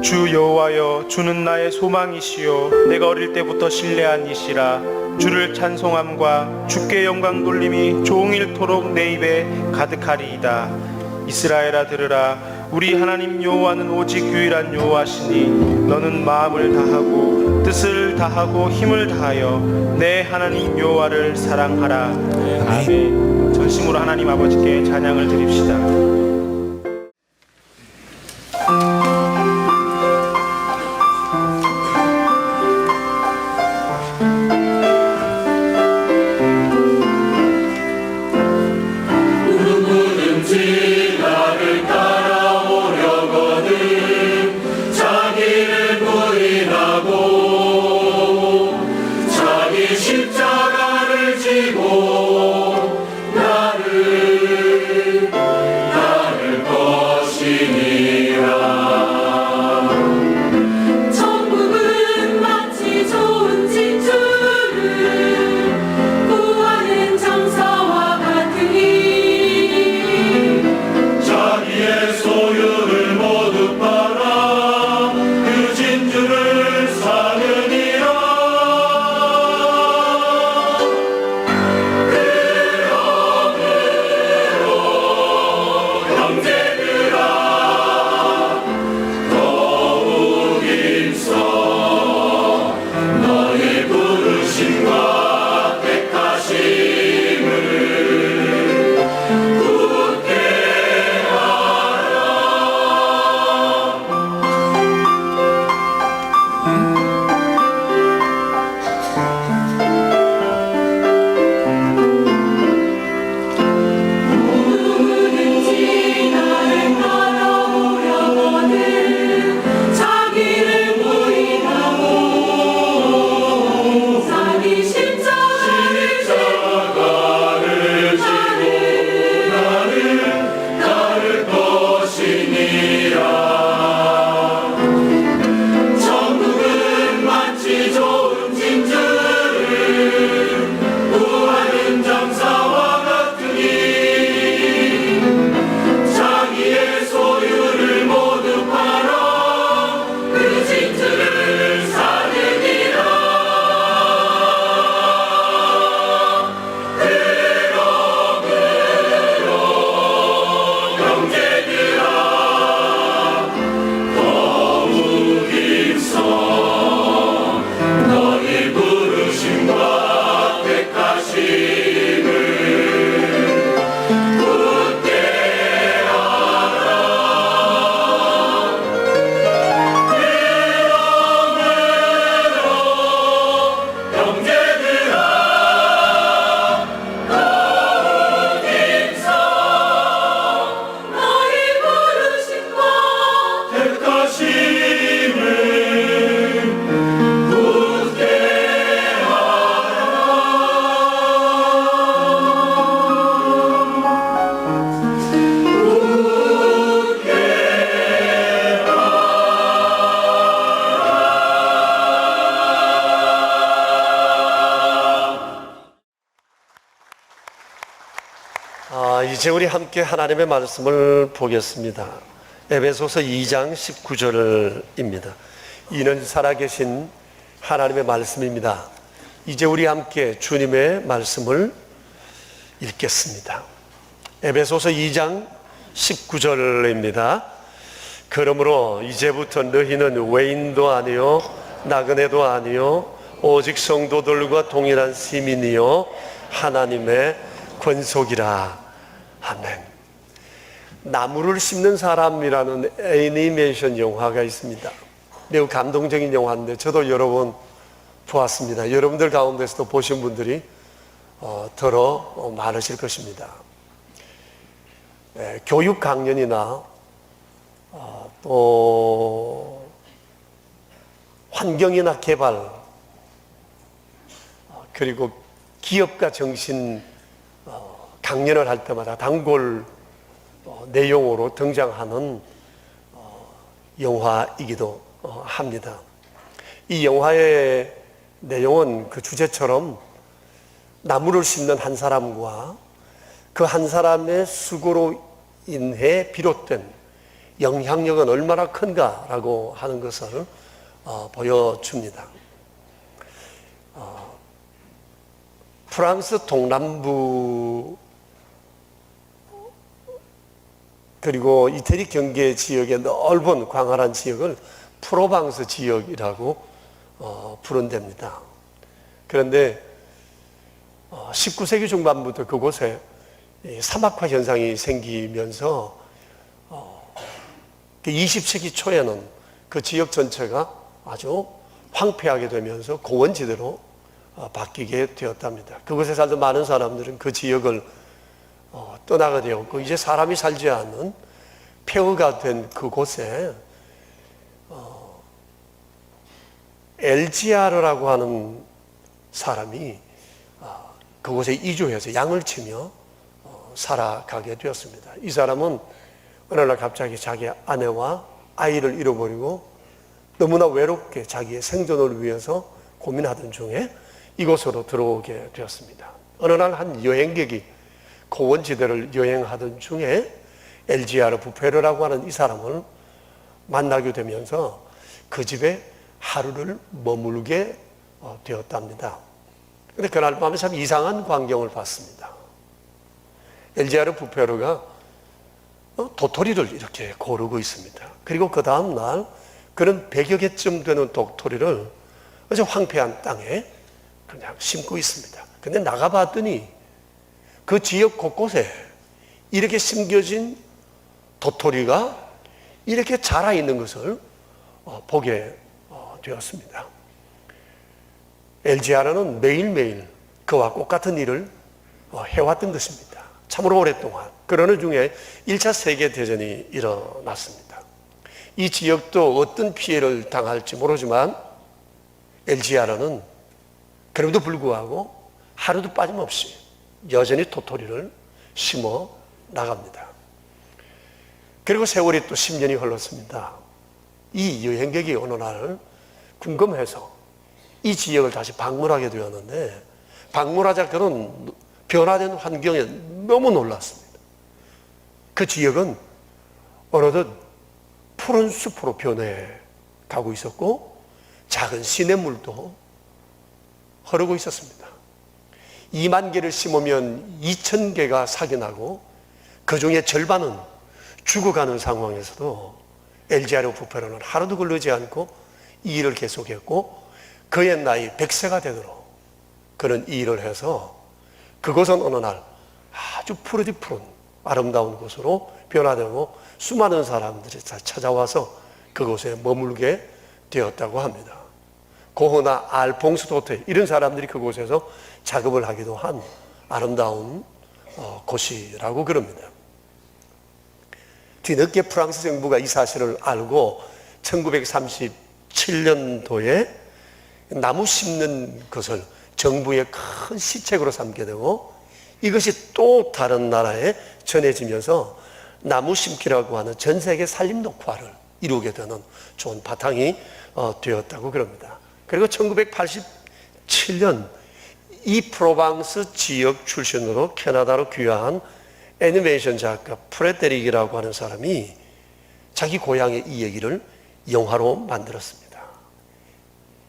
주 여호와여, 주는 나의 소망이시요 내가 어릴 때부터 신뢰한 이시라. 주를 찬송함과 주께 영광 돌림이 종일토록 내 입에 가득하리이다. 이스라엘아 들으라. 우리 하나님 여호와는 오직 유일한 여호와시니 너는 마음을 다하고 뜻을 다하고 힘을 다하여 내 하나님 여호와를 사랑하라. 아멘. 전심으로 하나님 아버지께 찬양을 드립시다. 이제 우리 함께 하나님의 말씀을 보겠습니다. 에베소서 2장 19절입니다. 이는 살아계신 하나님의 말씀입니다. 이제 우리 함께 주님의 말씀을 읽겠습니다. 에베소서 2장 19절입니다. 그러므로 이제부터 너희는 외인도 아니요 나그네도 아니요 오직 성도들과 동일한 시민이요 하나님의 권속이라. 아멘. 나무를 심는 사람이라는 애니메이션 영화가 있습니다. 매우 감동적인 영화인데 저도 여러 번 보았습니다. 여러분들 가운데서도 보신 분들이 더러 많으실 것입니다. 교육 강연이나 또 환경이나 개발 그리고 기업가 정신 강연을 할 때마다 단골 내용으로 등장하는 영화이기도 합니다. 이 영화의 내용은 그 주제처럼 나무를 심는 한 사람과 그 한 사람의 수고로 인해 비롯된 영향력은 얼마나 큰가라고 하는 것을 보여줍니다. 프랑스 동남부 그리고 이태리 경계 지역의 넓은 광활한 지역을 프로방스 지역이라고 부른답니다. 그런데 19세기 중반부터 그곳에 사막화 현상이 생기면서 20세기 초에는 그 지역 전체가 아주 황폐하게 되면서 공원지대로 바뀌게 되었답니다. 그곳에 살던 많은 사람들은 그 지역을 떠나게 되었고 이제 사람이 살지 않는 폐허가 된 그곳에 엘지아르라고 하는 사람이 그곳에 이주해서 양을 치며 살아가게 되었습니다. 이 사람은 어느 날 갑자기 자기 아내와 아이를 잃어버리고 너무나 외롭게 자기의 생존을 위해서 고민하던 중에 이곳으로 들어오게 되었습니다. 어느 날 한 여행객이 고원지대를 여행하던 중에 엘지아르 부페르라고 하는 이 사람을 만나게 되면서 그 집에 하루를 머물게 되었답니다. 그런데 그날 밤에 참 이상한 광경을 봤습니다. 엘지아르 부페르가 도토리를 이렇게 고르고 있습니다. 그리고 그 다음 날 그런 100여 개쯤 되는 도토리를 어제 황폐한 땅에 그냥 심고 있습니다. 근데 나가봤더니 그 지역 곳곳에 이렇게 심겨진 도토리가 이렇게 자라 있는 것을 보게 되었습니다. 엘지아르는 매일매일 그와 똑같은 일을 해왔던 것입니다. 참으로 오랫동안. 그러는 중에 1차 세계대전이 일어났습니다. 이 지역도 어떤 피해를 당할지 모르지만 엘지아르는 그럼에도 불구하고 하루도 빠짐없이 여전히 도토리를 심어 나갑니다. 그리고 세월이 또 10년이 흘렀습니다. 이 여행객이 어느 날 궁금해서 이 지역을 다시 방문하게 되었는데 방문하자 그런 변화된 환경에 너무 놀랐습니다. 그 지역은 어느덧 푸른 숲으로 변해 가고 있었고 작은 시냇물도 흐르고 있었습니다. 2만 개를 심으면 2천 개가 삭이 나고 그 중에 절반은 죽어가는 상황에서도 엘지아르 부페르는 하루도 걸리지 않고 이 일을 계속했고 그의 나이 100세가 되도록 그런 이 일을 해서 그곳은 어느 날 아주 푸르디 푸른 아름다운 곳으로 변화되고 수많은 사람들이 찾아와서 그곳에 머물게 되었다고 합니다. 고흐나 알퐁스 도테 이런 사람들이 그곳에서 작업을 하기도 한 아름다운 곳이라고 그럽니다. 뒤늦게 프랑스 정부가 이 사실을 알고 1937년도에 나무 심는 것을 정부의 큰 시책으로 삼게 되고 이것이 또 다른 나라에 전해지면서 나무 심기라고 하는 전 세계 산림 녹화를 이루게 되는 좋은 바탕이 되었다고 그럽니다. 그리고 1987년 이 프로방스 지역 출신으로 캐나다로 귀화한 애니메이션 작가 프레데릭이라고 하는 사람이 자기 고향의 이 얘기를 영화로 만들었습니다.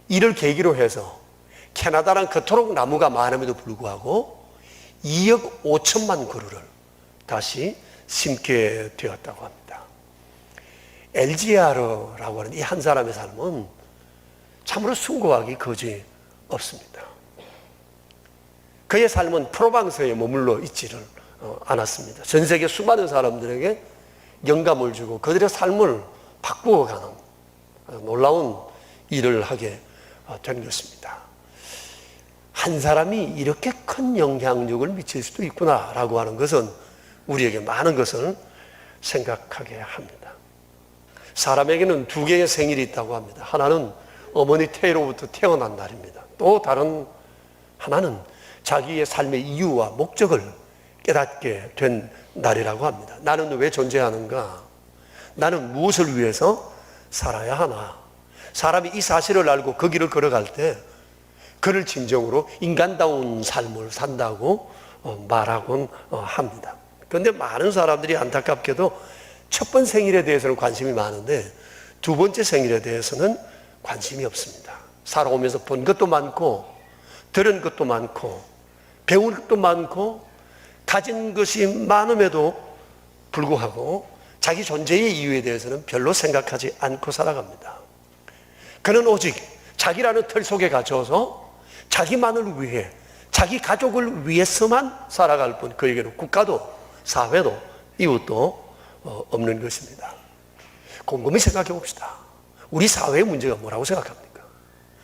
이를 계기로 해서 캐나다는 그토록 나무가 많음에도 불구하고 2억 5천만 그루를 다시 심게 되었다고 합니다. 엘지아르라고 하는 이 한 사람의 삶은 참으로 숭고하기 거지 없습니다. 그의 삶은 프로방스에 머물러 있지를 않았습니다. 전 세계 수많은 사람들에게 영감을 주고 그들의 삶을 바꾸어가는 놀라운 일을 하게 된 것입니다. 한 사람이 이렇게 큰 영향력을 미칠 수도 있구나라고 하는 것은 우리에게 많은 것을 생각하게 합니다. 사람에게는 두 개의 생일이 있다고 합니다. 하나는 어머니 태로부터 태어난 날입니다. 또 다른 하나는 자기의 삶의 이유와 목적을 깨닫게 된 날이라고 합니다. 나는 왜 존재하는가? 나는 무엇을 위해서 살아야 하나? 사람이 이 사실을 알고 그 길을 걸어갈 때 그를 진정으로 인간다운 삶을 산다고 말하곤 합니다. 그런데 많은 사람들이 안타깝게도 첫 번 생일에 대해서는 관심이 많은데 두 번째 생일에 대해서는 관심이 없습니다. 살아오면서 본 것도 많고 들은 것도 많고 배운 것도 많고 가진 것이 많음에도 불구하고 자기 존재의 이유에 대해서는 별로 생각하지 않고 살아갑니다. 그는 오직 자기라는 틀 속에 갇혀서 자기만을 위해, 자기 가족을 위해서만 살아갈 뿐, 그에게는 국가도 사회도 이웃도 없는 것입니다. 곰곰이 생각해 봅시다. 우리 사회의 문제가 뭐라고 생각합니까?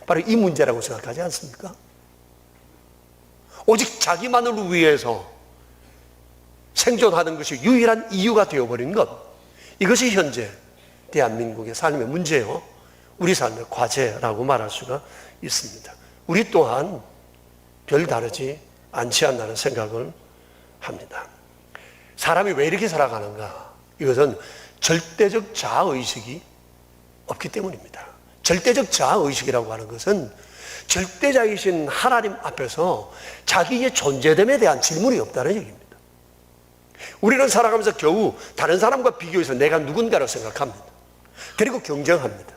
바로 이 문제라고 생각하지 않습니까? 오직 자기만을 위해서 생존하는 것이 유일한 이유가 되어버린 것, 이것이 현재 대한민국의 삶의 문제요, 우리 삶의 과제라고 말할 수가 있습니다. 우리 또한 별 다르지 않지 않나는 생각을 합니다. 사람이 왜 이렇게 살아가는가? 이것은 절대적 자아의식이 없기 때문입니다. 절대적 자아의식이라고 하는 것은 절대자이신 하나님 앞에서 자기의 존재됨에 대한 질문이 없다는 얘기입니다. 우리는 살아가면서 겨우 다른 사람과 비교해서 내가 누군가를 생각합니다. 그리고 경쟁합니다.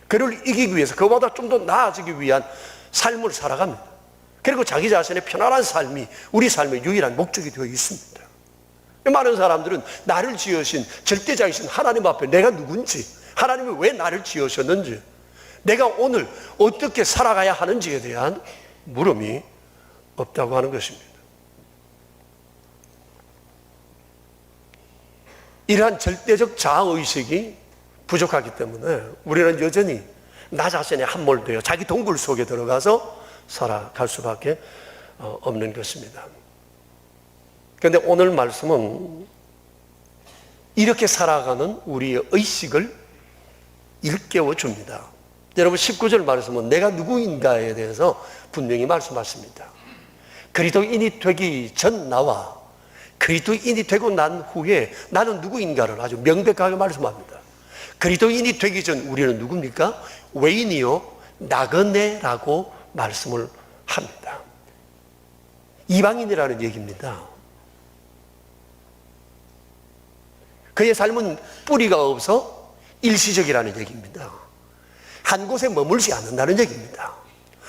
그를 이기기 위해서 그보다 좀 더 나아지기 위한 삶을 살아갑니다. 그리고 자기 자신의 편안한 삶이 우리 삶의 유일한 목적이 되어 있습니다. 많은 사람들은 나를 지으신 절대자이신 하나님 앞에 내가 누군지, 하나님이 왜 나를 지으셨는지, 내가 오늘 어떻게 살아가야 하는지에 대한 물음이 없다고 하는 것입니다. 이러한 절대적 자아의식이 부족하기 때문에 우리는 여전히 나 자신에 함몰되어 자기 동굴 속에 들어가서 살아갈 수밖에 없는 것입니다. 그런데 오늘 말씀은 이렇게 살아가는 우리의 의식을 일깨워 줍니다. 여러분 19절 말씀은 내가 누구인가에 대해서 분명히 말씀하십니다. 그리스도인이 되기 전 나와 그리스도인이 되고 난 후에 나는 누구인가를 아주 명백하게 말씀합니다. 그리스도인이 되기 전 우리는 누굽니까? 외인이요 나그네라고 말씀을 합니다. 이방인이라는 얘기입니다. 그의 삶은 뿌리가 없어 일시적이라는 얘기입니다. 한 곳에 머물지 않는다는 얘기입니다.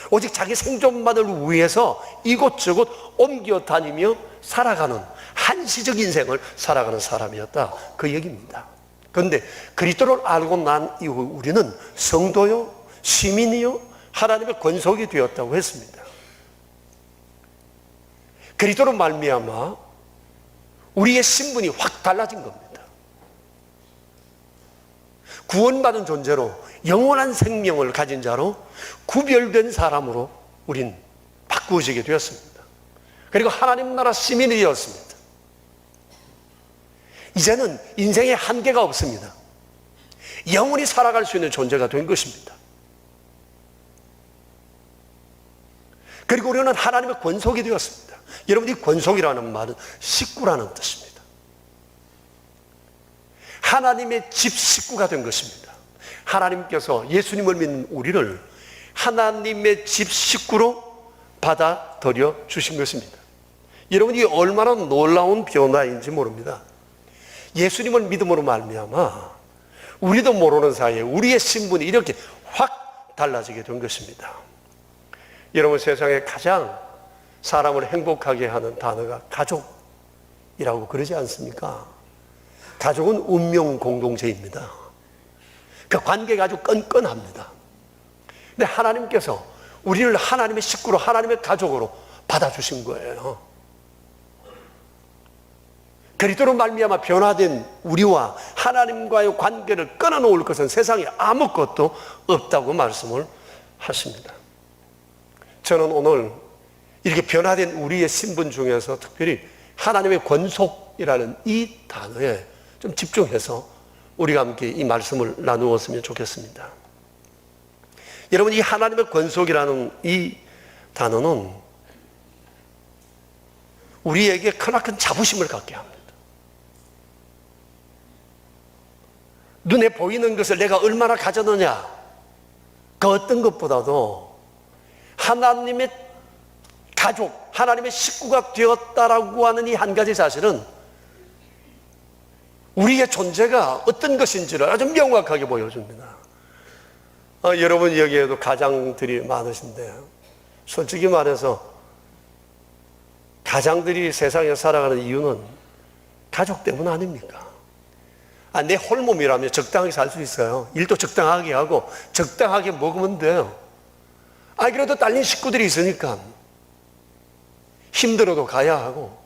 오직 자기 생존만을 위해서 이곳저곳 옮겨 다니며 살아가는 한시적 인생을 살아가는 사람이었다, 그 얘기입니다. 그런데 그리스도를 알고 난 이후 우리는 성도요 시민이요 하나님의 권속이 되었다고 했습니다. 그리스도로 말미암아 우리의 신분이 확 달라진 겁니다. 구원받은 존재로 영원한 생명을 가진 자로 구별된 사람으로 우린 바꾸어지게 되었습니다. 그리고 하나님 나라 시민이 되었습니다. 이제는 인생에 한계가 없습니다. 영원히 살아갈 수 있는 존재가 된 것입니다. 그리고 우리는 하나님의 권속이 되었습니다. 여러분, 이 권속이라는 말은 식구라는 뜻입니다. 하나님의 집 식구가 된 것입니다. 하나님께서 예수님을 믿는 우리를 하나님의 집 식구로 받아들여 주신 것입니다. 여러분, 이게 얼마나 놀라운 변화인지 모릅니다. 예수님을 믿음으로 말미암아 우리도 모르는 사이에 우리의 신분이 이렇게 확 달라지게 된 것입니다. 여러분, 세상에 가장 사람을 행복하게 하는 단어가 가족이라고 그러지 않습니까? 가족은 운명 공동체입니다. 그 관계가 아주 끈끈합니다. 근데 하나님께서 우리를 하나님의 식구로, 하나님의 가족으로 받아주신 거예요. 그리스도로 말미암아 변화된 우리와 하나님과의 관계를 끊어놓을 것은 세상에 아무것도 없다고 말씀을 하십니다. 저는 오늘 이렇게 변화된 우리의 신분 중에서 특별히 하나님의 권속이라는 이 단어에 좀 집중해서 우리가 함께 이 말씀을 나누었으면 좋겠습니다. 여러분, 이 하나님의 권속이라는 이 단어는 우리에게 크나큰 자부심을 갖게 합니다. 눈에 보이는 것을 내가 얼마나 가졌느냐, 그 어떤 것보다도 하나님의 가족, 하나님의 식구가 되었다라고 하는 이 한 가지 사실은 우리의 존재가 어떤 것인지를 아주 명확하게 보여줍니다. 여러분 여기에도 가장들이 많으신데 솔직히 말해서 가장들이 세상에 살아가는 이유는 가족 때문 아닙니까? 내 홀몸이라면 적당하게 살 수 있어요. 일도 적당하게 하고 적당하게 먹으면 돼요. 그래도 딸린 식구들이 있으니까 힘들어도 가야 하고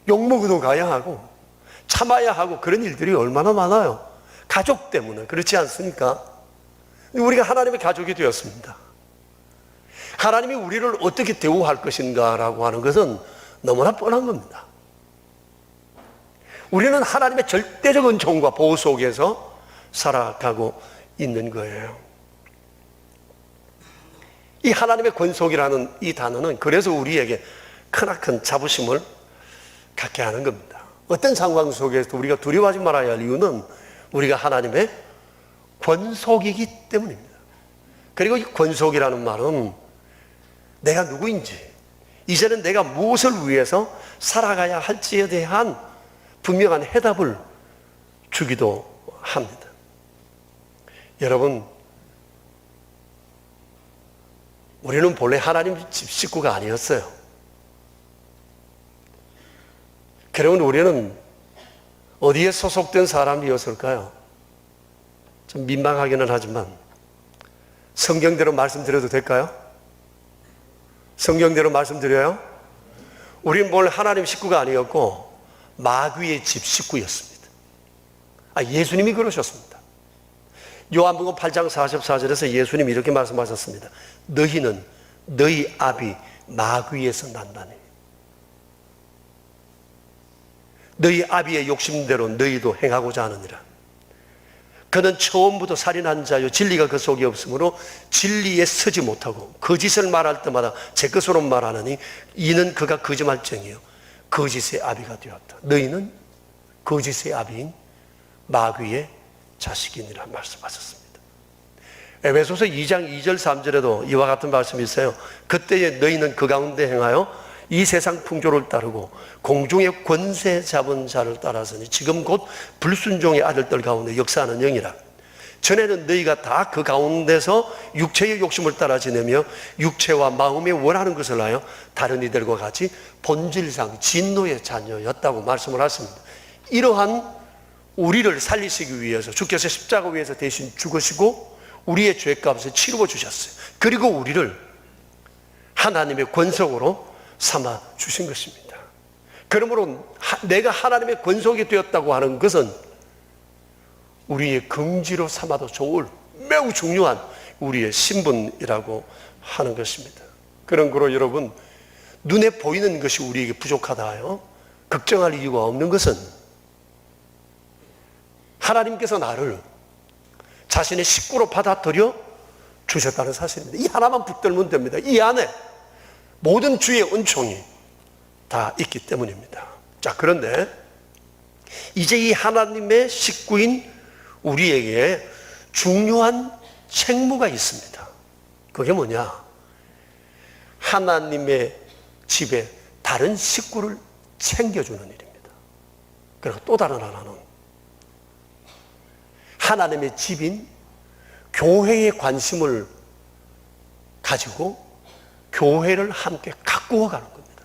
욕먹어도 가야 하고 참아야 하고 그런 일들이 얼마나 많아요. 가족 때문에. 그렇지 않습니까? 우리가 하나님의 가족이 되었습니다. 하나님이 우리를 어떻게 대우할 것인가라고 하는 것은 너무나 뻔한 겁니다. 우리는 하나님의 절대적 은총과 보호 속에서 살아가고 있는 거예요. 이 하나님의 권속이라는 이 단어는 그래서 우리에게 크나큰 자부심을 갖게 하는 겁니다. 어떤 상황 속에서도 우리가 두려워하지 말아야 할 이유는 우리가 하나님의 권속이기 때문입니다. 그리고 이 권속이라는 말은 내가 누구인지, 이제는 내가 무엇을 위해서 살아가야 할지에 대한 분명한 해답을 주기도 합니다. 여러분, 우리는 본래 하나님 집 식구가 아니었어요. 그러면 우리는 어디에 소속된 사람이었을까요? 좀 민망하기는 하지만 성경대로 말씀드려도 될까요? 성경대로 말씀드려요? 우리는 본래 하나님 식구가 아니었고 마귀의 집 식구였습니다. 예수님이 그러셨습니다. 요한복음 8장 44절에서 예수님이 이렇게 말씀하셨습니다. 너희는 너희 아비 마귀에서 난다니. 너희 아비의 욕심대로 너희도 행하고자 하느니라. 그는 처음부터 살인한 자요 진리가 그 속에 없으므로 진리에 서지 못하고 거짓을 말할 때마다 제 것으로 말하느니 이는 그가 거짓말쟁이요 거짓의 아비가 되었다. 너희는 거짓의 아비인 마귀의 자식이니라 말씀하셨습니다. 에베소서 2장 2절 3절에도 이와 같은 말씀이 있어요. 그때에 너희는 그 가운데 행하여 이 세상 풍조를 따르고 공중의 권세 잡은 자를 따라서니 지금 곧 불순종의 아들들 가운데 역사하는 영이라. 전에는 너희가 다 그 가운데서 육체의 욕심을 따라 지내며 육체와 마음에 원하는 것을 하여 다른 이들과 같이 본질상 진노의 자녀였다고 말씀을 하십니다. 이러한 우리를 살리시기 위해서 주께서 십자가 위에서 대신 죽으시고 우리의 죄값을 치루어 주셨어요. 그리고 우리를 하나님의 권속으로 삼아 주신 것입니다. 그러므로 내가 하나님의 권속이 되었다고 하는 것은 우리의 긍지로 삼아도 좋을 매우 중요한 우리의 신분이라고 하는 것입니다. 그런 거로 여러분, 눈에 보이는 것이 우리에게 부족하다요 걱정할 이유가 없는 것은 하나님께서 나를 자신의 식구로 받아들여 주셨다는 사실입니다. 이 하나만 붙들면 됩니다. 이 안에 모든 주의 은총이 다 있기 때문입니다. 자, 그런데 이제 이 하나님의 식구인 우리에게 중요한 책무가 있습니다. 그게 뭐냐? 하나님의 집에 다른 식구를 챙겨주는 일입니다. 그리고 또 다른 하나는 하나님의 집인 교회에 관심을 가지고 교회를 함께 가꾸어 가는 겁니다.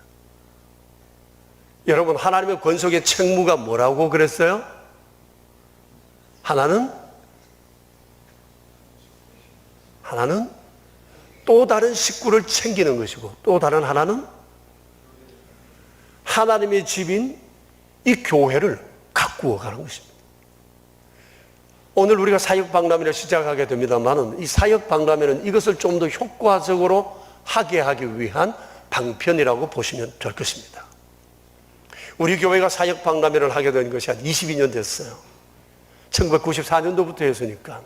여러분, 하나님의 권속의 책무가 뭐라고 그랬어요? 하나는 또 다른 식구를 챙기는 것이고 또 다른 하나는 하나님의 집인 이 교회를 가꾸어 가는 것입니다. 오늘 우리가 사역박람회를 시작하게 됩니다만 이 사역박람회는 이것을 좀 더 효과적으로 하게 하기 위한 방편이라고 보시면 될 것입니다. 우리 교회가 사역박람회를 하게 된 것이 한 22년 됐어요. 1994년도부터 했으니까.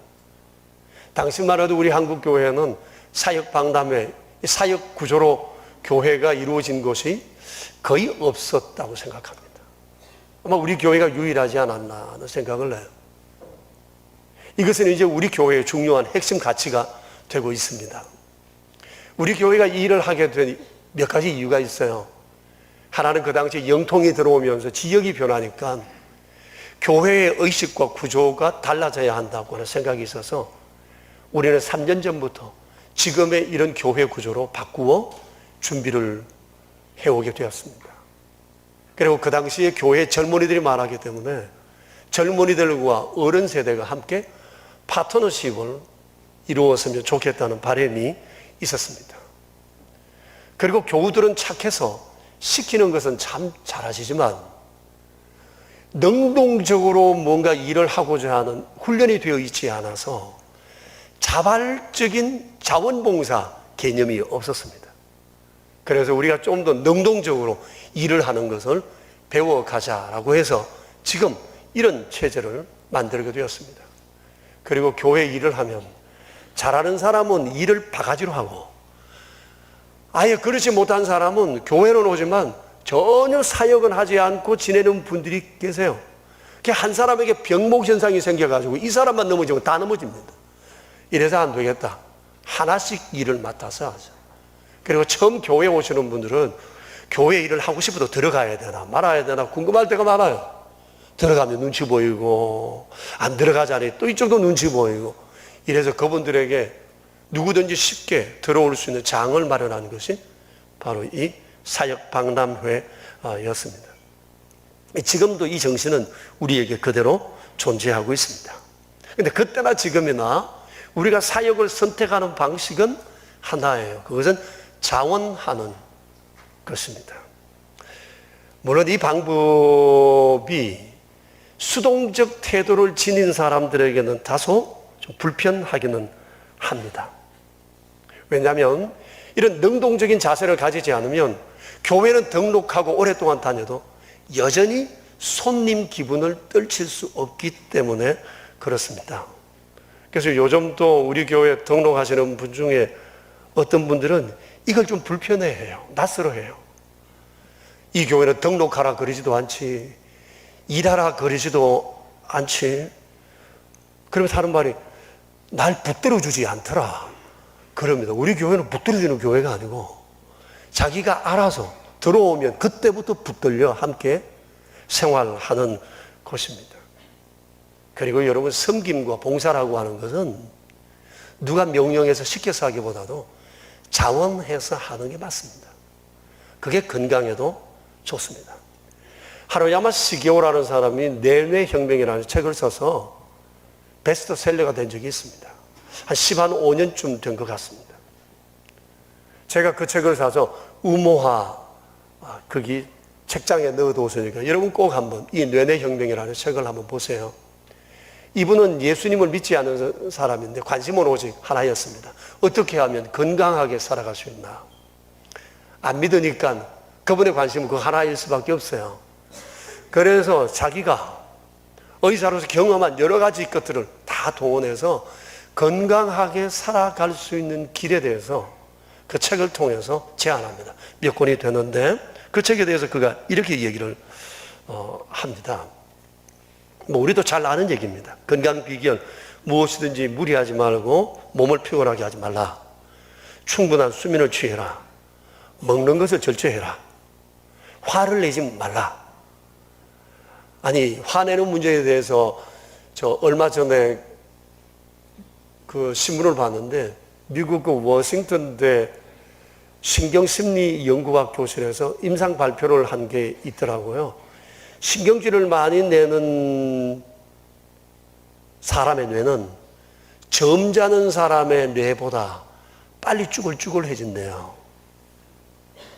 당시만 해도 우리 한국교회는 사역박람회, 사역 구조로 교회가 이루어진 곳이 거의 없었다고 생각합니다. 아마 우리 교회가 유일하지 않았나 하는 생각을 해요. 이것은 이제 우리 교회의 중요한 핵심 가치가 되고 있습니다. 우리 교회가 이 일을 하게 된 몇 가지 이유가 있어요. 하나는 그 당시에 영통이 들어오면서 지역이 변하니까 교회의 의식과 구조가 달라져야 한다고 하는 생각이 있어서 우리는 3년 전부터 지금의 이런 교회 구조로 바꾸어 준비를 해오게 되었습니다. 그리고 그 당시에 교회에 젊은이들이 많았기 때문에 젊은이들과 어른 세대가 함께 파트너십을 이루었으면 좋겠다는 바람이 있었습니다. 그리고 교우들은 착해서 시키는 것은 참 잘하시지만 능동적으로 뭔가 일을 하고자 하는 훈련이 되어 있지 않아서 자발적인 자원봉사 개념이 없었습니다. 그래서 우리가 좀 더 능동적으로 일을 하는 것을 배워가자라고 해서 지금 이런 체제를 만들게 되었습니다. 그리고 교회 일을 하면 잘하는 사람은 일을 바가지로 하고 아예 그렇지 못한 사람은 교회는 오지만 전혀 사역은 하지 않고 지내는 분들이 계세요. 한 사람에게 병목 현상이 생겨가지고 이 사람만 넘어지면 다 넘어집니다. 이래서 안 되겠다. 하나씩 일을 맡아서 하자. 그리고 처음 교회 오시는 분들은 교회 일을 하고 싶어도 들어가야 되나 말아야 되나 궁금할 때가 많아요. 들어가면 눈치 보이고 안 들어가자니 또 이쪽도 눈치 보이고 이래서 그분들에게 누구든지 쉽게 들어올 수 있는 장을 마련하는 것이 바로 이 사역박람회였습니다. 지금도 이 정신은 우리에게 그대로 존재하고 있습니다. 그런데 그때나 지금이나 우리가 사역을 선택하는 방식은 하나예요. 그것은 자원하는 것입니다. 물론 이 방법이 수동적 태도를 지닌 사람들에게는 다소 좀 불편하기는 합니다. 왜냐하면 이런 능동적인 자세를 가지지 않으면 교회는 등록하고 오랫동안 다녀도 여전히 손님 기분을 떨칠 수 없기 때문에 그렇습니다. 그래서 요즘도 우리 교회 등록하시는 분 중에 어떤 분들은 이걸 좀 불편해해요. 낯설어해요. 이 교회는 등록하라 그러지도 않지, 일하라 그러지도 않지. 그러면서 하는 말이 날 붙들어주지 않더라 그럽니다. 우리 교회는 붙들어주는 교회가 아니고 자기가 알아서 들어오면 그때부터 붙들려 함께 생활하는 곳입니다. 그리고 여러분, 섬김과 봉사라고 하는 것은 누가 명령해서 시켜서 하기보다도 자원해서 하는 게 맞습니다. 그게 건강에도 좋습니다. 하루야마 시게오라는 사람이 내뇌혁명이라는 책을 써서 베스트셀러가 된 적이 있습니다. 한 15년쯤 된 것 같습니다. 제가 그 책을 사서 우모화 거기 책장에 넣어뒀으니까 여러분 꼭 한번 이 뇌뇌혁명이라는 책을 한번 보세요. 이분은 예수님을 믿지 않은 사람인데 관심은 오직 하나였습니다. 어떻게 하면 건강하게 살아갈 수 있나. 안 믿으니까 그분의 관심은 그 하나일 수밖에 없어요. 그래서 자기가 의사로서 경험한 여러 가지 것들을 다 동원해서 건강하게 살아갈 수 있는 길에 대해서 그 책을 통해서 제안합니다. 몇 권이 되는데 그 책에 대해서 그가 이렇게 얘기를 합니다. 뭐 우리도 잘 아는 얘기입니다. 건강 비결, 무엇이든지 무리하지 말고 몸을 피곤하게 하지 말라. 충분한 수면을 취해라. 먹는 것을 절제해라. 화를 내지 말라. 아니, 화내는 문제에 대해서 저 얼마 전에 그 신문을 봤는데 미국 그 워싱턴대 신경심리연구학 교실에서 임상 발표를 한 게 있더라고요. 신경질을 많이 내는 사람의 뇌는 점잖은 사람의 뇌보다 빨리 쭈글쭈글해진대요.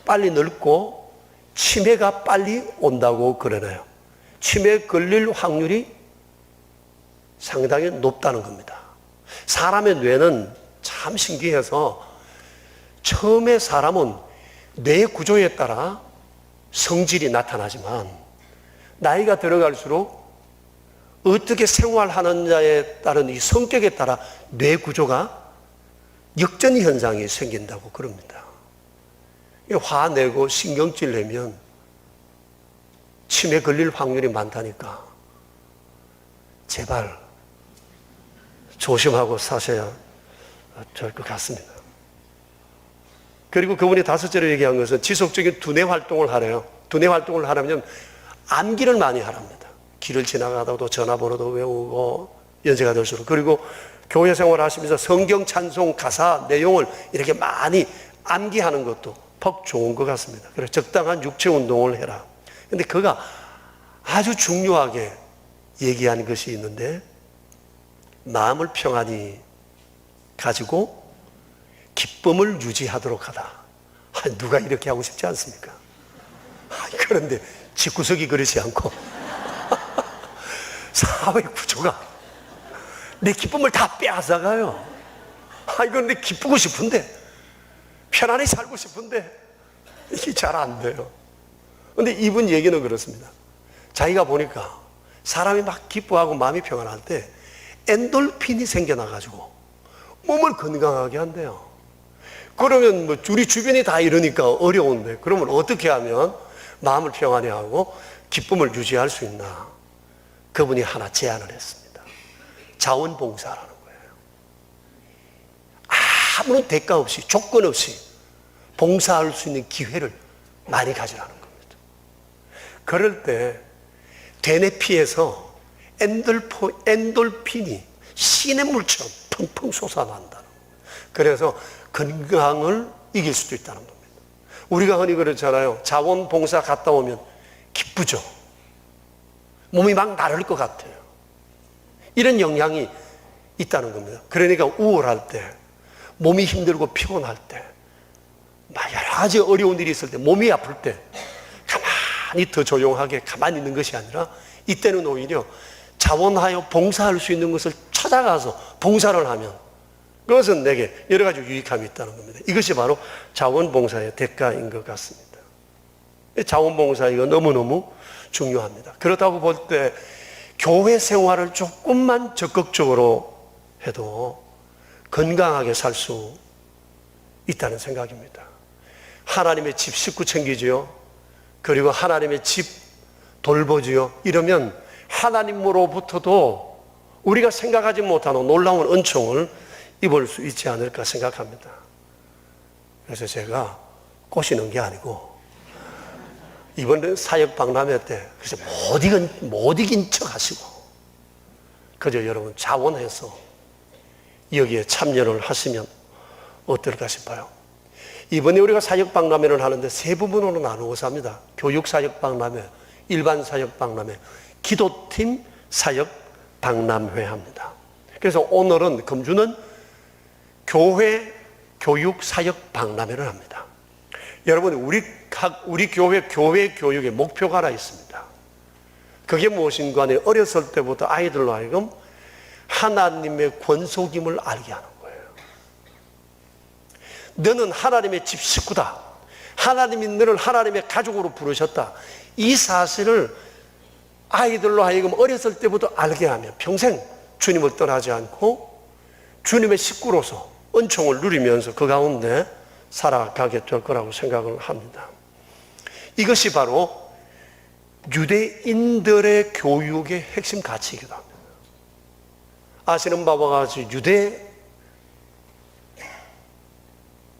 빨리 늙고 치매가 빨리 온다고 그러네요. 치매 걸릴 확률이 상당히 높다는 겁니다. 사람의 뇌는 참 신기해서 처음에 사람은 뇌 구조에 따라 성질이 나타나지만 나이가 들어갈수록 어떻게 생활하느냐에 따른 이 성격에 따라 뇌 구조가 역전 현상이 생긴다고 그럽니다. 화내고 신경질 내면 치매 걸릴 확률이 많다니까 제발 조심하고 사셔야 될 것 같습니다. 그리고 그분이 다섯째로 얘기한 것은 지속적인 두뇌 활동을 하래요. 두뇌 활동을 하려면 암기를 많이 하랍니다. 길을 지나가다도 전화번호도 외우고 연세가 들수록, 그리고 교회 생활 하시면서 성경 찬송 가사 내용을 이렇게 많이 암기하는 것도 퍽 좋은 것 같습니다. 그래서 적당한 육체 운동을 해라. 근데 그가 아주 중요하게 얘기한 것이 있는데, 마음을 평안히 가지고 기쁨을 유지하도록 하다. 누가 이렇게 하고 싶지 않습니까? 그런데 집구석이 그렇지 않고 사회 구조가 내 기쁨을 다 빼앗아가요. 이건 내 기쁘고 싶은데, 편안히 살고 싶은데 이게 잘 안 돼요. 근데 이분 얘기는 그렇습니다. 자기가 보니까 사람이 막 기뻐하고 마음이 평안할 때 엔돌핀이 생겨나가지고 몸을 건강하게 한대요. 그러면 뭐 우리 주변이 다 이러니까 어려운데, 그러면 어떻게 하면 마음을 평안히 하고 기쁨을 유지할 수 있나? 그분이 하나 제안을 했습니다. 자원봉사라는 거예요. 아무런 대가 없이, 조건 없이 봉사할 수 있는 기회를 많이 가지라는 겁니다. 그럴 때 대뇌 피에서 엔돌핀이 시냇물처럼 펑펑 솟아난다는 거예요. 그래서 건강을 이길 수도 있다는 겁니다. 우리가 흔히 그렇잖아요. 자원봉사 갔다 오면 기쁘죠. 몸이 막 나를 것 같아요. 이런 영향이 있다는 겁니다. 그러니까 우울할 때, 몸이 힘들고 피곤할 때, 여러 가지 어려운 일이 있을 때, 몸이 아플 때 가만히 더 조용하게 가만히 있는 것이 아니라, 이때는 오히려 자원하여 봉사할 수 있는 것을 찾아가서 봉사를 하면 그것은 내게 여러 가지 유익함이 있다는 겁니다. 이것이 바로 자원봉사의 대가인 것 같습니다. 자원봉사 이거 너무너무 중요합니다. 그렇다고 볼 때 교회 생활을 조금만 적극적으로 해도 건강하게 살 수 있다는 생각입니다. 하나님의 집 식구 챙기지요. 그리고 하나님의 집 돌보지요. 이러면 하나님으로부터도 우리가 생각하지 못하는 놀라운 은총을 입을 수 있지 않을까 생각합니다. 그래서 제가 꼬시는 게 아니고, 이번에 사역 박람회 때 그래서 못 이긴 척 하시고, 그저 여러분 자원해서 여기에 참여를 하시면 어떨까 싶어요. 이번에 우리가 사역 박람회를 하는데 세 부분으로 나누어서 합니다. 교육 사역 박람회, 일반 사역 박람회, 기도팀 사역 박람회 합니다. 그래서 오늘은, 금주는 교회 교육 사역 박람회를 합니다. 여러분, 우리 교회 교육의 목표가 하나 있습니다. 그게 무엇인가 하면 어렸을 때부터 아이들로 하여금 하나님의 권속임을 알게 하는 거예요. 너는 하나님의 집 식구다. 하나님이 너를 하나님의 가족으로 부르셨다. 이 사실을 아이들로 하여금 어렸을 때부터 알게 하면 평생 주님을 떠나지 않고 주님의 식구로서 은총을 누리면서 그 가운데 살아가게 될 거라고 생각을 합니다. 이것이 바로 유대인들의 교육의 핵심 가치이기도 합니다. 아시는 바와 같이 유대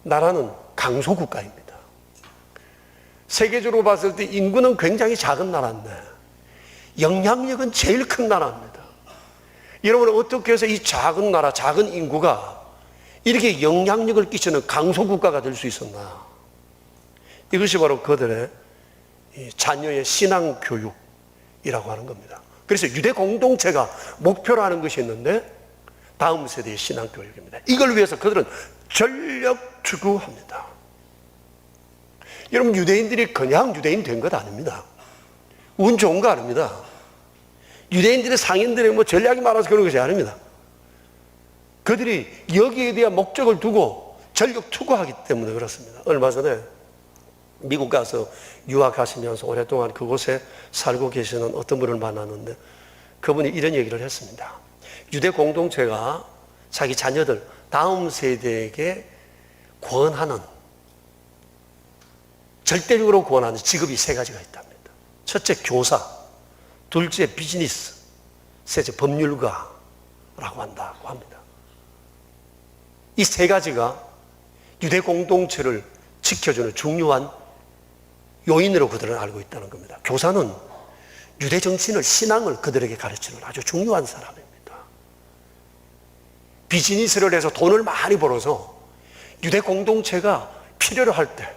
나라는 강소국가입니다. 세계적으로 봤을 때 인구는 굉장히 작은 나라인데 영향력은 제일 큰 나라입니다. 여러분, 어떻게 해서 이 작은 나라, 작은 인구가 이렇게 영향력을 끼치는 강소국가가 될 수 있었나? 이것이 바로 그들의 자녀의 신앙교육이라고 하는 겁니다. 그래서 유대 공동체가 목표로 하는 것이 있는데 다음 세대의 신앙교육입니다. 이걸 위해서 그들은 전력 투구합니다. 여러분, 유대인들이 그냥 유대인 된 것 아닙니다. 운 좋은 거 아닙니다. 유대인들의 상인들의 전략이 많아서 그런 것이 아닙니다. 그들이 여기에 대한 목적을 두고 전력 투구하기 때문에 그렇습니다. 얼마 전에 미국 가서 유학하시면서 오랫동안 그곳에 살고 계시는 어떤 분을 만났는데 그분이 이런 얘기를 했습니다. 유대 공동체가 자기 자녀들 다음 세대에게 권하는, 절대적으로 권하는 직업이 세 가지가 있답니다. 첫째 교사, 둘째 비즈니스, 셋째 법률가라고 한다고 합니다. 이 세 가지가 유대 공동체를 지켜주는 중요한 요인으로 그들은 알고 있다는 겁니다. 교사는 유대 정신을, 신앙을 그들에게 가르치는 아주 중요한 사람입니다. 비즈니스를 해서 돈을 많이 벌어서 유대 공동체가 필요로 할 때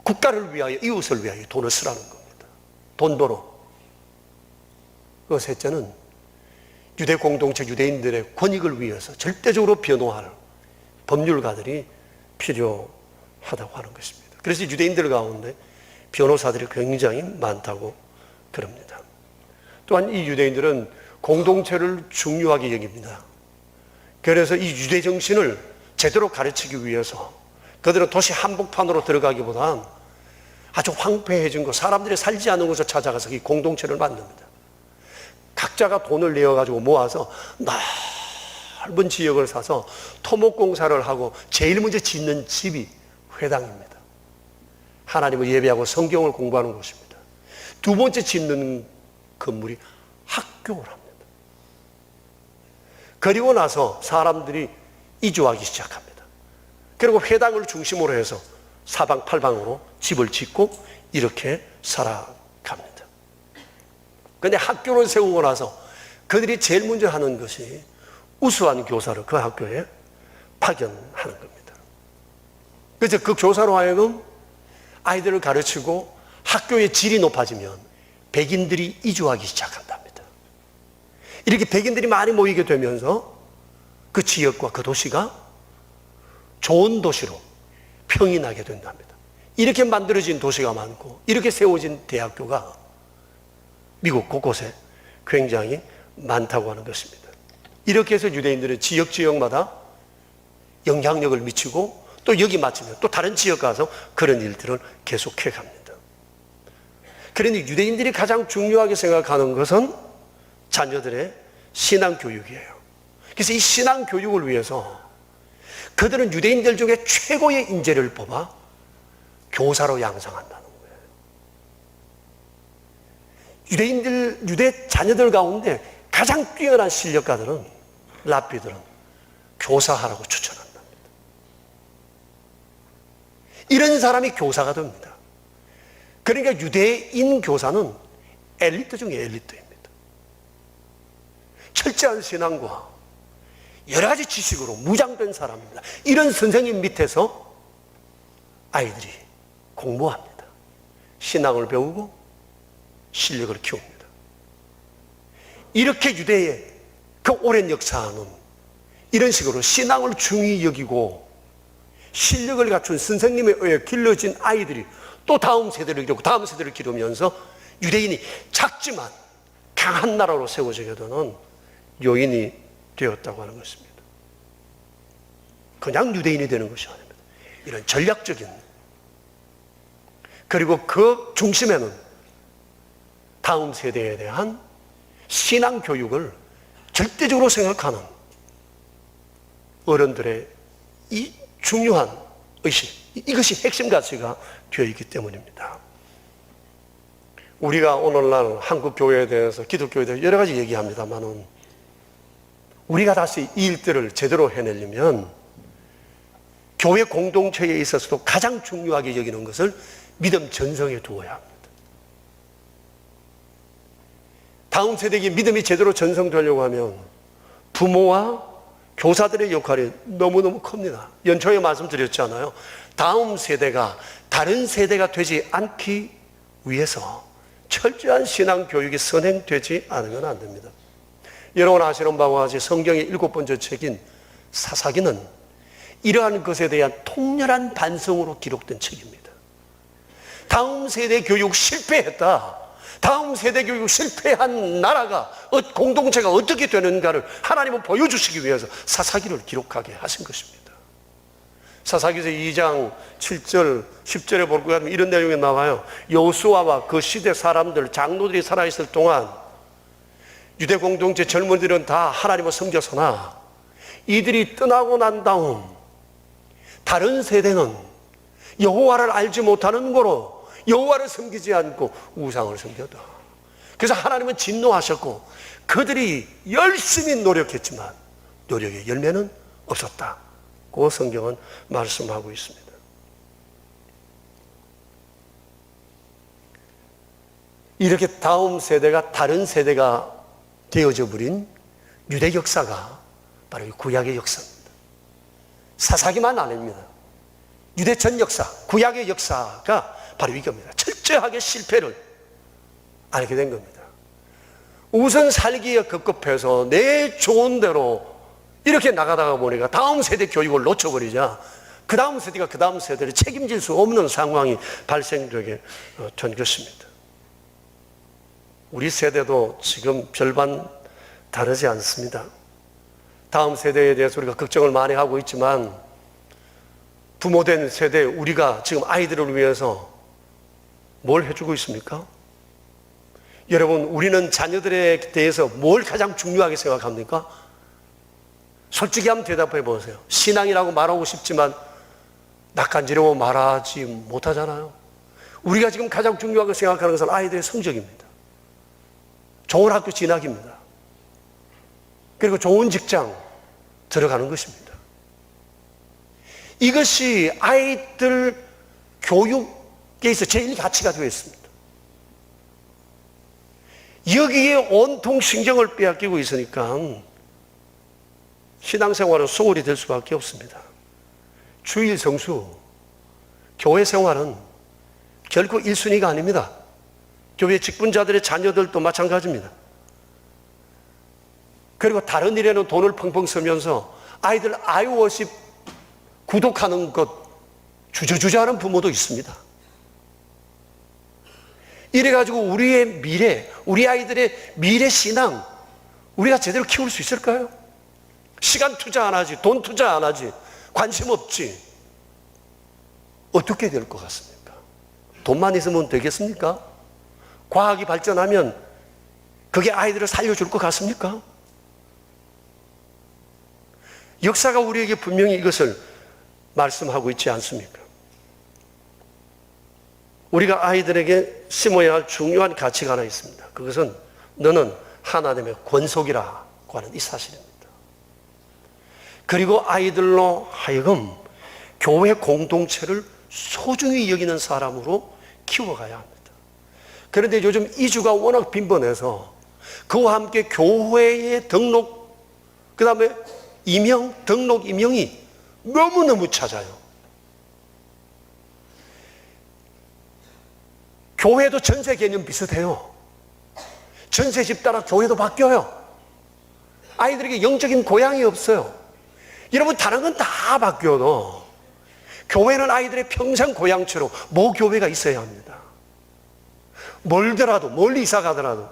국가를 위하여, 이웃을 위하여 돈을 쓰라는 겁니다. 돈 벌어. 그 셋째는 유대 공동체, 유대인들의 권익을 위해서 절대적으로 변호할 법률가들이 필요하다고 하는 것입니다. 그래서 유대인들 가운데 변호사들이 굉장히 많다고 그럽니다. 또한 이 유대인들은 공동체를 중요하게 여깁니다. 그래서 이 유대 정신을 제대로 가르치기 위해서 그들은 도시 한복판으로 들어가기보단 아주 황폐해진 곳, 사람들이 살지 않는 곳을 찾아가서 이 공동체를 만듭니다. 각자가 돈을 내어가지고 모아서 넓은 지역을 사서 토목공사를 하고 제일 먼저 짓는 집이 회당입니다. 하나님을 예배하고 성경을 공부하는 곳입니다. 두 번째 짓는 건물이 학교랍니다. 그리고 나서 사람들이 이주하기 시작합니다. 그리고 회당을 중심으로 해서 사방팔방으로 집을 짓고 이렇게 살아갑니다. 그런데 학교를 세우고 나서 그들이 제일 먼저 하는 것이 우수한 교사를 그 학교에 파견하는 겁니다. 그래서 그 교사로 하여금 아이들을 가르치고 학교의 질이 높아지면 백인들이 이주하기 시작한답니다. 이렇게 백인들이 많이 모이게 되면서 그 지역과 그 도시가 좋은 도시로 평이 나게 된답니다. 이렇게 만들어진 도시가 많고 이렇게 세워진 대학교가 미국 곳곳에 굉장히 많다고 하는 것입니다. 이렇게 해서 유대인들은 지역마다 영향력을 미치고 또 여기 마치면 또 다른 지역 가서 그런 일들을 계속해 갑니다. 그러니 유대인들이 가장 중요하게 생각하는 것은 자녀들의 신앙교육이에요. 그래서 이 신앙교육을 위해서 그들은 유대인들 중에 최고의 인재를 뽑아 교사로 양성한다는 거예요. 유대 자녀들 가운데 가장 뛰어난 실력가들은, 랍비들은 교사하라고 추천한답니다. 이런 사람이 교사가 됩니다. 그러니까 유대인 교사는 엘리트 중에 엘리트입니다. 철저한 신앙과 여러 가지 지식으로 무장된 사람입니다. 이런 선생님 밑에서 아이들이 공부합니다. 신앙을 배우고 실력을 키웁니다. 이렇게 유대의 그 오랜 역사는 이런 식으로 신앙을 중히 여기고 실력을 갖춘 선생님에 의해 길러진 아이들이 또 다음 세대를 기르고 다음 세대를 기르면서 유대인이 작지만 강한 나라로 세워지게 되는 요인이 되었다고 하는 것입니다. 그냥 유대인이 되는 것이 아닙니다. 이런 전략적인, 그리고 그 중심에는 다음 세대에 대한 신앙 교육을 절대적으로 생각하는 어른들의 이 중요한 의식, 이것이 핵심 가치가 되어 있기 때문입니다. 우리가 오늘날 한국 교회에 대해서, 기독교에 대해서 여러 가지 얘기합니다만은 우리가 다시 이 일들을 제대로 해내려면 교회 공동체에 있어서도 가장 중요하게 여기는 것을 믿음 전성에 두어야 합니다. 다음 세대에게 믿음이 제대로 전성되려고 하면 부모와 교사들의 역할이 너무너무 큽니다. 연초에 말씀드렸잖아요. 다음 세대가 다른 세대가 되지 않기 위해서 철저한 신앙 교육이 선행되지 않으면 안 됩니다. 여러분 아시는 바와 같이 성경의 7번째 책인 사사기는 이러한 것에 대한 통렬한 반성으로 기록된 책입니다. 다음 세대 교육 실패했다. 다음 세대 교육 실패한 나라가, 공동체가 어떻게 되는가를 하나님은 보여주시기 위해서 사사기를 기록하게 하신 것입니다. 사사기서 2장 7절 10절에 볼 것 같으면 이런 내용이 나와요. 여호수아와 그 시대 사람들, 장로들이 살아있을 동안 유대 공동체 젊은이들은 다 하나님을 섬겼으나 이들이 떠나고 난 다음 다른 세대는 여호와를 알지 못하는 거로 여호와를 섬기지 않고 우상을 섬겼다. 그래서 하나님은 진노하셨고 그들이 열심히 노력했지만 노력의 열매는 없었다. 그 성경은 말씀하고 있습니다. 이렇게 다음 세대가 다른 세대가 되어져 버린 유대 역사가 바로 이 구약의 역사입니다. 사사기만 아닙니다. 유대 전 역사, 구약의 역사가 바로 이겁니다. 철저하게 실패를 알게 된 겁니다. 우선 살기에 급급해서 내 좋은 대로 이렇게 나가다가 보니까 다음 세대 교육을 놓쳐버리자 그 다음 세대가 그 다음 세대를 책임질 수 없는 상황이 발생되게 된 것입니다. 우리 세대도 지금 별반 다르지 않습니다. 다음 세대에 대해서 우리가 걱정을 많이 하고 있지만 부모된 세대 우리가 지금 아이들을 위해서 뭘 해주고 있습니까? 여러분, 우리는 자녀들에 대해서 뭘 가장 중요하게 생각합니까? 솔직히 한번 대답해 보세요. 신앙이라고 말하고 싶지만 낯간지러워 말하지 못하잖아요. 우리가 지금 가장 중요하게 생각하는 것은 아이들의 성적입니다. 좋은 학교 진학입니다. 그리고 좋은 직장 들어가는 것입니다. 이것이 아이들 교육에 있어 제일 가치가 되어 있습니다. 여기에 온통 신경을 빼앗기고 있으니까 신앙생활은 소홀히 될 수밖에 없습니다. 주일 성수, 교회 생활은 결코 1순위가 아닙니다. 교회 직분자들의 자녀들도 마찬가지입니다. 그리고 다른 일에는 돈을 펑펑 쓰면서 아이들 아이워십 구독하는 것 주저주저 하는 부모도 있습니다. 이래가지고 우리의 미래, 우리 아이들의 미래 신앙 우리가 제대로 키울 수 있을까요? 시간 투자 안 하지, 돈 투자 안 하지, 관심 없지. 어떻게 될 것 같습니까? 돈만 있으면 되겠습니까? 과학이 발전하면 그게 아이들을 살려줄 것 같습니까? 역사가 우리에게 분명히 이것을 말씀하고 있지 않습니까? 우리가 아이들에게 심어야 할 중요한 가치가 하나 있습니다. 그것은 너는 하나님의 권속이라고 하는 이 사실입니다. 그리고 아이들로 하여금 교회 공동체를 소중히 여기는 사람으로 키워가야 합니다. 그런데 요즘 이주가 워낙 빈번해서 그와 함께 교회의 등록, 그 다음에 임명, 등록 임명이 너무너무 잦아요. 교회도 전세 개념 비슷해요. 전세집 따라 교회도 바뀌어요. 아이들에게 영적인 고향이 없어요. 여러분, 다른 건 다 바뀌어도 교회는 아이들의 평생 고향처럼 모교회가 있어야 합니다. 멀더라도, 멀리 이사 가더라도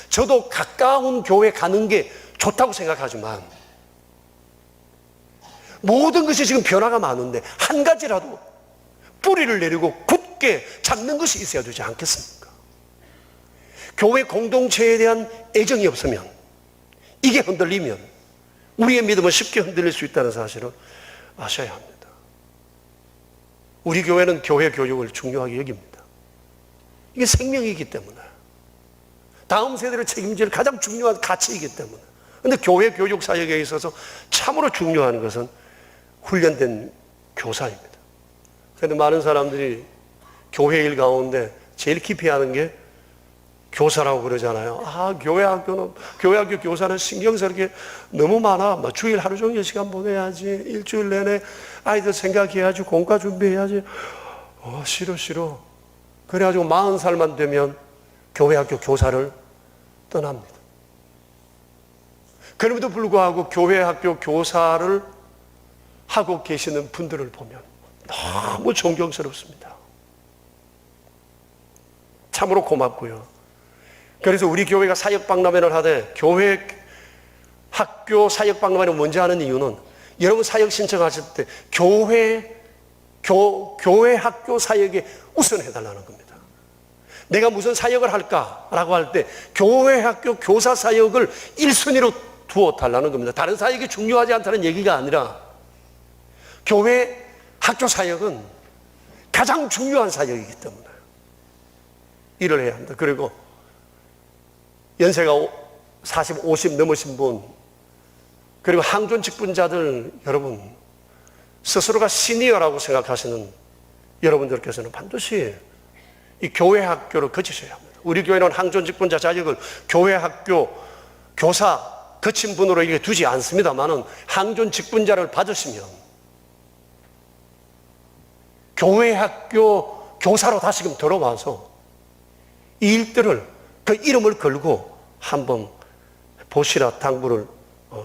저도 가까운 교회 가는 게 좋다고 생각하지만 모든 것이 지금 변화가 많은데 한 가지라도 뿌리를 내리고 굳게 잡는 것이 있어야 되지 않겠습니까? 교회 공동체에 대한 애정이 없으면, 이게 흔들리면 우리의 믿음은 쉽게 흔들릴 수 있다는 사실을 아셔야 합니다. 우리 교회는 교회 교육을 중요하게 여깁니다. 이게 생명이기 때문에, 다음 세대를 책임질 가장 중요한 가치이기 때문에. 그런데 교회 교육 사역에 있어서 참으로 중요한 것은 훈련된 교사입니다. 그런데 많은 사람들이 교회 일 가운데 제일 기피하는 게 교사라고 그러잖아요. 교회 학교 교사는 신경 쓸 게 너무 많아. 주일 하루 종일 시간 보내야지. 일주일 내내 아이들 생각해야지. 공과 준비해야지. 싫어. 그래가지고 40살만 되면 교회 학교 교사를 떠납니다. 그럼에도 불구하고 교회 학교 교사를 하고 계시는 분들을 보면 너무 존경스럽습니다. 참으로 고맙고요. 그래서 우리 교회가 사역박람회를 하되, 교회 학교 사역박람회를 먼저 하는 이유는 여러분 사역 신청하실 때 교회 학교 사역에 우선해달라는 겁니다. 내가 무슨 사역을 할까라고 할 때 교회 학교 교사 사역을 1순위로 두어달라는 겁니다. 다른 사역이 중요하지 않다는 얘기가 아니라 교회 학교 사역은 가장 중요한 사역이기 때문에 일을 해야 합니다. 그리고 연세가 40, 50 넘으신 분, 그리고 항존 직분자들 여러분, 스스로가 시니어라고 생각하시는 여러분들께서는 반드시 이 교회 학교를 거치셔야 합니다. 우리 교회는 항존 직분자 자격을 교회 학교 교사 거친 분으로 이렇게 두지 않습니다만은 항존 직분자를 받으시면 교회 학교 교사로 다시금 들어와서 이 일들을 그 이름을 걸고 한번 보시라 당부를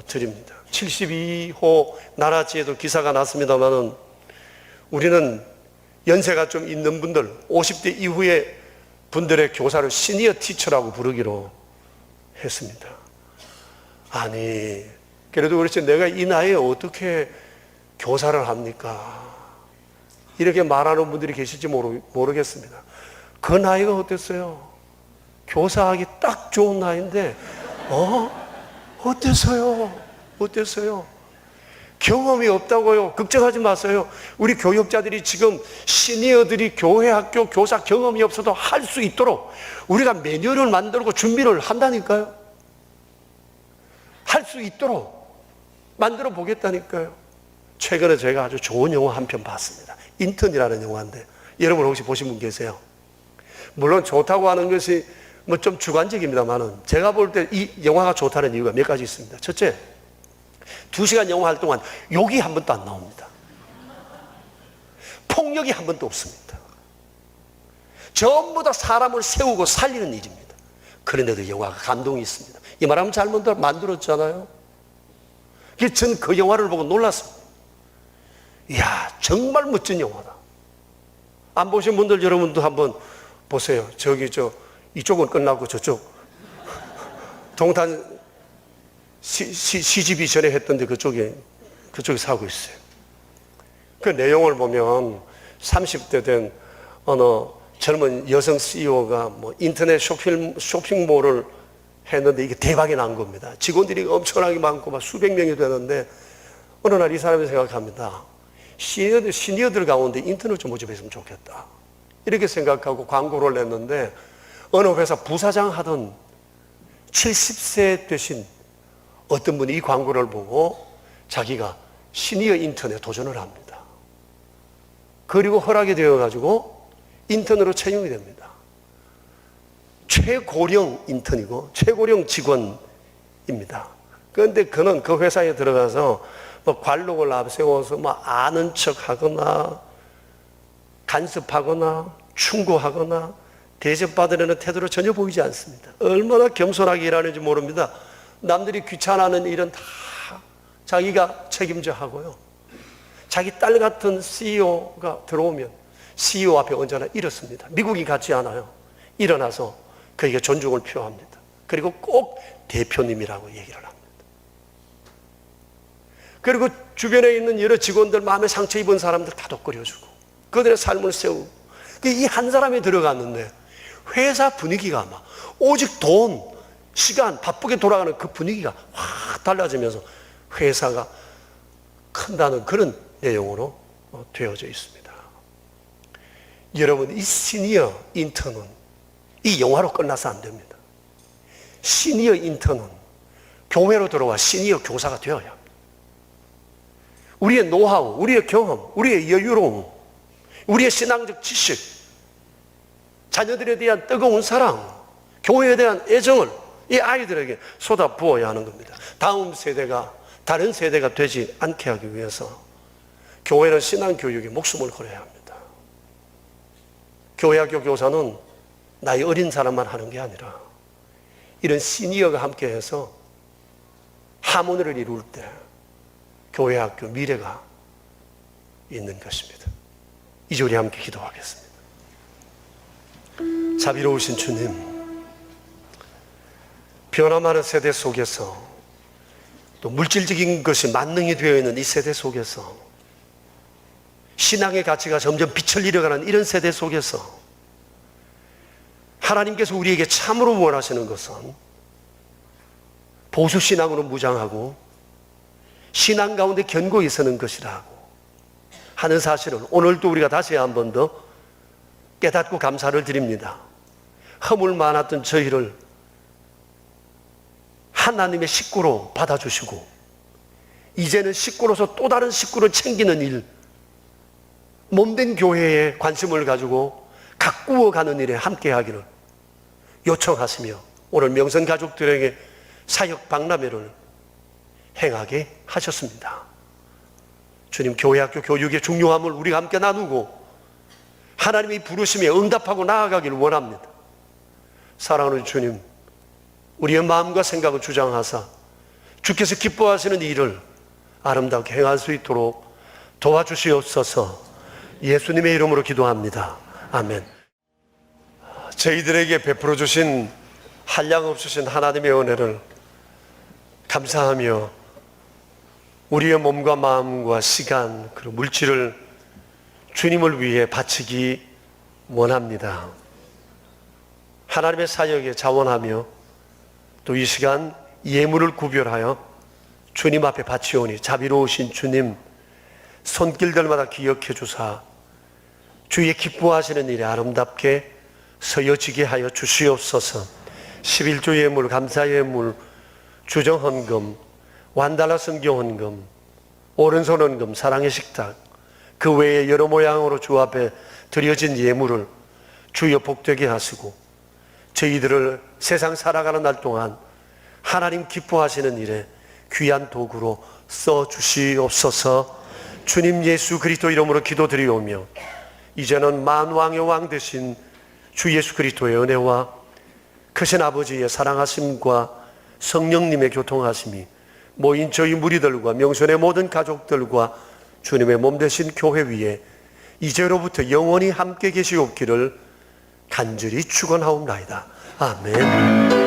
드립니다. 72호 나라지에도 기사가 났습니다만은 우리는 연세가 좀 있는 분들 50대 이후의 분들의 교사를 시니어 티처라고 부르기로 했습니다. 아니 그래도 그렇지 내가 이 나이에 어떻게 교사를 합니까? 이렇게 말하는 분들이 계실지 모르겠습니다. 그 나이가 어땠어요? 교사하기 딱 좋은 나이인데 어땠어요? 어땠어요? 경험이 없다고요. 걱정하지 마세요. 우리 교육자들이 지금 시니어들이 교회 학교 교사 경험이 없어도 할 수 있도록 우리가 매뉴얼을 만들고 준비를 한다니까요. 할 수 있도록 만들어 보겠다니까요. 최근에 제가 아주 좋은 영화 한 편 봤습니다. 인턴이라는 영화인데 여러분 혹시 보신 분 계세요? 물론 좋다고 하는 것이 뭐 좀 주관적입니다만은 제가 볼 때 이 영화가 좋다는 이유가 몇 가지 있습니다. 첫째, 2시간 영화 할 동안 욕이 한 번도 안 나옵니다. 폭력이 한 번도 없습니다. 전부 다 사람을 세우고 살리는 일입니다. 그런데도 영화가 감동이 있습니다. 이 말하면 잘 만들었잖아요. 전 그 영화를 보고 놀랐습니다. 이야, 정말 멋진 영화다. 안 보신 분들 여러분도 한번 보세요. 이쪽은 끝나고 저쪽 동탄 CGV 전에 했던데 그쪽에 사고 있어요. 그 내용을 보면 30대 된 어느 젊은 여성 CEO가 뭐 인터넷 쇼핑몰을 했는데 이게 대박이 난 겁니다. 직원들이 엄청나게 많고 막 수백 명이 되는데 어느 날 이 사람이 생각합니다. 시니어들 가운데 인턴을 좀 모집했으면 좋겠다. 이렇게 생각하고 광고를 냈는데 어느 회사 부사장 하던 70세 되신 어떤 분이 이 광고를 보고 자기가 시니어 인턴에 도전을 합니다. 그리고 허락이 되어가지고 인턴으로 채용이 됩니다. 최고령 인턴이고 최고령 직원입니다. 그런데 그는 그 회사에 들어가서 뭐 관록을 앞세워서 뭐 아는 척 하거나 간섭하거나 충고하거나 대접받으려는 태도로 전혀 보이지 않습니다. 얼마나 겸손하게 일하는지 모릅니다. 남들이 귀찮아하는 일은 다 자기가 책임져 하고요. 자기 딸 같은 CEO가 들어오면 CEO 앞에 언제나 일었습니다. 미국이 같지 않아요. 일어나서 그에게 존중을 표합니다. 그리고 꼭 대표님이라고 얘기를 합니다. 그리고 주변에 있는 여러 직원들 마음에 상처 입은 사람들 다독거려주고 그들의 삶을 세우고 이 한 사람이 들어갔는데 회사 분위기가 막 오직 돈, 시간, 바쁘게 돌아가는 그 분위기가 확 달라지면서 회사가 큰다는 그런 내용으로 되어져 있습니다. 여러분, 이 시니어 인턴은 이 영화로 끝나서 안 됩니다. 시니어 인턴은 교회로 들어와 시니어 교사가 되어야 합니다. 우리의 노하우, 우리의 경험, 우리의 여유로움, 우리의 신앙적 지식, 자녀들에 대한 뜨거운 사랑, 교회에 대한 애정을 이 아이들에게 쏟아 부어야 하는 겁니다. 다음 세대가 다른 세대가 되지 않게 하기 위해서 교회는 신앙교육에 목숨을 걸어야 합니다. 교회학교 교사는 나이 어린 사람만 하는 게 아니라 이런 시니어가 함께해서 하모니를 이룰 때 교회학교 미래가 있는 것입니다. 이제 우리 함께 기도하겠습니다. 자비로우신 주님, 변화많은 세대 속에서 또 물질적인 것이 만능이 되어 있는 이 세대 속에서 신앙의 가치가 점점 빛을 잃어가는 이런 세대 속에서 하나님께서 우리에게 참으로 원하시는 것은 보수신앙으로 무장하고 신앙 가운데 견고히 서는 것이라고 하는 사실을 오늘도 우리가 다시 한 번 더 깨닫고 감사를 드립니다. 허물 많았던 저희를 하나님의 식구로 받아주시고 이제는 식구로서 또 다른 식구를 챙기는 일, 몸된 교회에 관심을 가지고 가꾸어가는 일에 함께하기를 요청하시며 오늘 명선 가족들에게 사역 박람회를 행하게 하셨습니다. 주님, 교회학교 교육의 중요함을 우리가 함께 나누고 하나님이 부르심에 응답하고 나아가기를 원합니다. 사랑하는 주님, 우리의 마음과 생각을 주장하사 주께서 기뻐하시는 일을 아름답게 행할 수 있도록 도와주시옵소서. 예수님의 이름으로 기도합니다. 아멘. 저희들에게 베풀어 주신 한량없으신 하나님의 은혜를 감사하며 우리의 몸과 마음과 시간 그리고 물질을 주님을 위해 바치기 원합니다. 하나님의 사역에 자원하며 또 이 시간 예물을 구별하여 주님 앞에 바치오니 자비로우신 주님 손길들마다 기억해 주사 주의 기뻐하시는 일에 아름답게 서여지게 하여 주시옵소서. 11조 예물, 감사 예물, 주정 헌금, 완달러 성경 헌금, 오른손 헌금, 사랑의 식탁, 그 외에 여러 모양으로 주 앞에 드려진 예물을 주여 복되게 하시고 저희들을 세상 살아가는 날 동안 하나님 기뻐하시는 일에 귀한 도구로 써주시옵소서. 주님 예수 그리스도 이름으로 기도드리오며 이제는 만왕의 왕 되신 주 예수 그리스도의 은혜와 크신 아버지의 사랑하심과 성령님의 교통하심이 모인 저희 무리들과 명선의 모든 가족들과 주님의 몸 되신 교회 위에 이제로부터 영원히 함께 계시옵기를 간절히 축원하옵나이다. 아멘.